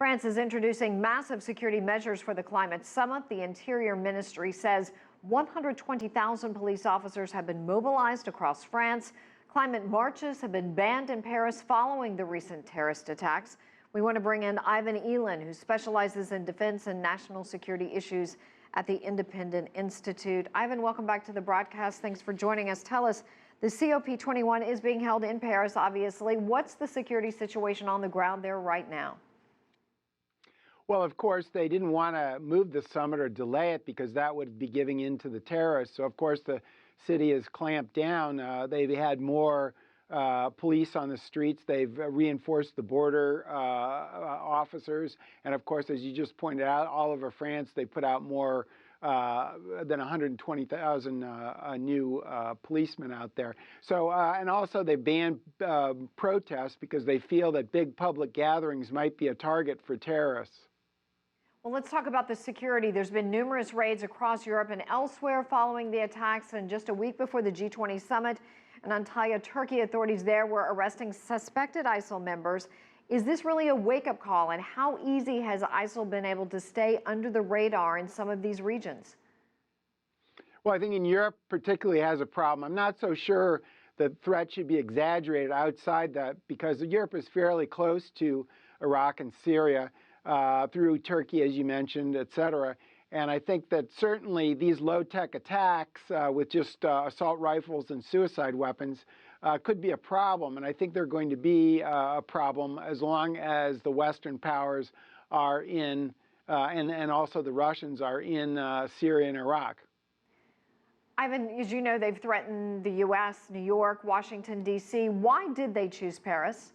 France is introducing massive security measures for the climate summit. The Interior Ministry says 120,000 police officers have been mobilized across France. Climate marches have been banned in Paris following the recent terrorist attacks. We want to bring in Ivan Eland, who specializes in defense and national security issues at the Independent Institute. Ivan, welcome back to the broadcast. Thanks for joining us. Tell us, the COP21 is being held in Paris, obviously. What's the security situation on the ground there right now? Well, of course, they didn't want to move the summit or delay it because that would be giving in to the terrorists. So, of course, the city has clamped down. They've had more police on the streets. They've reinforced the border officers. And, of course, as you just pointed out, all over France, they put out more than 120,000 new policemen out there. So, and also they banned protests because they feel that big public gatherings might be a target for terrorists. Well, let's talk about the security. There's been numerous raids across Europe and elsewhere following the attacks, and just a week before the G20 summit in Antalya, Turkey, authorities there were arresting suspected ISIL members. Is this really a wake-up call, and how easy has ISIL been able to stay under the radar in some of these regions? Well, I think in Europe particularly has a problem. I'm not so sure the threat should be exaggerated outside that, because Europe is fairly close to Iraq and Syria through Turkey, as you mentioned, et cetera. And I think that certainly these low-tech attacks with just assault rifles and suicide weapons could be a problem. And I think they're going to be a problem as long as the Western powers are in, and also the Russians are in Syria and Iraq. Ivan, as you know, they've threatened the U.S., New York, Washington, D.C. Why did they choose Paris?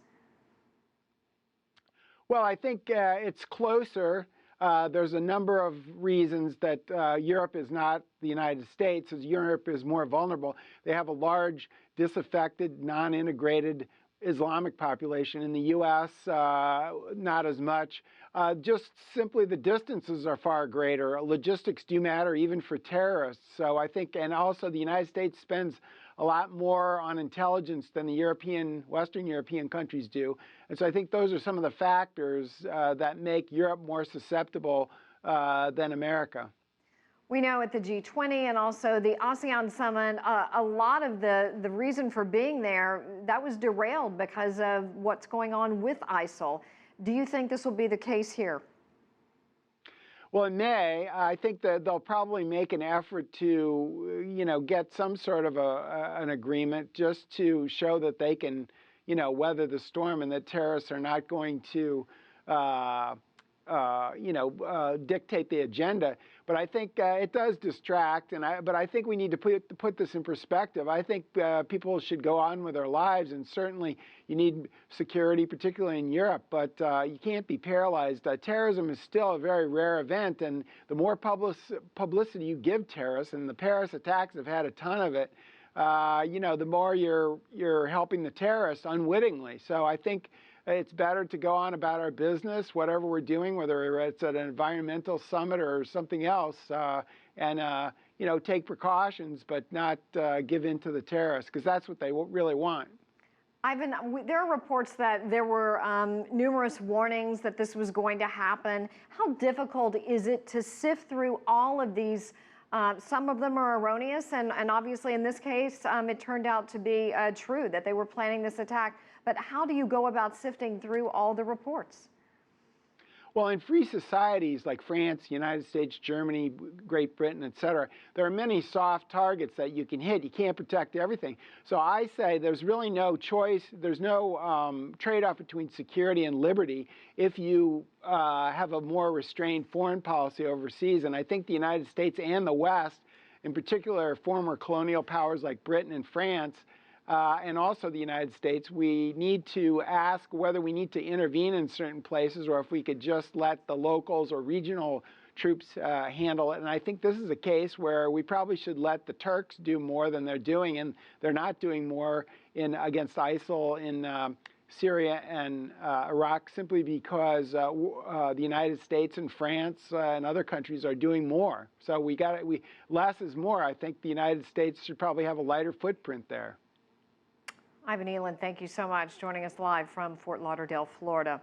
Well, I think it's closer. There's a number of reasons that Europe is not the United States, as Europe is more vulnerable. They have a large, disaffected, non-integrated Islamic population. In the U.S., not as much. Just simply the distances are far greater. Logistics do matter even for terrorists. So I think, and also the United States spends a lot more on intelligence than the Western European countries do. And so I think those are some of the factors that make Europe more susceptible than America. We know at the G20 and also the ASEAN summit, a lot of the reason for being there, that was derailed because of what's going on with ISIL. Do you think this will be the case here? Well, in May, I think that they'll probably make an effort to, get some sort of an agreement just to show that they can, weather the storm and that terrorists are not going to, dictate the agenda. But I think it does distract, but I think we need to put this in perspective. I think people should go on with their lives, and certainly you need security, particularly in Europe, but you can't be paralyzed. Terrorism is still a very rare event, and the more publicity you give terrorists, and the Paris attacks have had a ton of it, the more you're helping the terrorists unwittingly. So I think it's better to go on about our business, whatever we're doing, whether it's at an environmental summit or something else, and take precautions, but not give in to the terrorists, because that's what they really want. Ivan, there are reports that there were numerous warnings that this was going to happen. How difficult is it to sift through all of these? Some of them are erroneous, and obviously in this case, it turned out to be true that they were planning this attack. But how do you go about sifting through all the reports? Well, in free societies like France, United States, Germany, Great Britain, et cetera, there are many soft targets that you can hit. You can't protect everything. So I say there's really no choice. There's no trade-off between security and liberty if you have a more restrained foreign policy overseas. And I think the United States and the West, in particular former colonial powers like Britain and France, and also the United States, we need to ask whether we need to intervene in certain places or if we could just let the locals or regional troops handle it. And I think this is a case where we probably should let the Turks do more than they're doing, and they're not doing more against ISIL in Syria and Iraq simply because the United States and France and other countries are doing more. So less is more. I think the United States should probably have a lighter footprint there. Ivan Eland, thank you so much, joining us live from Fort Lauderdale, Florida.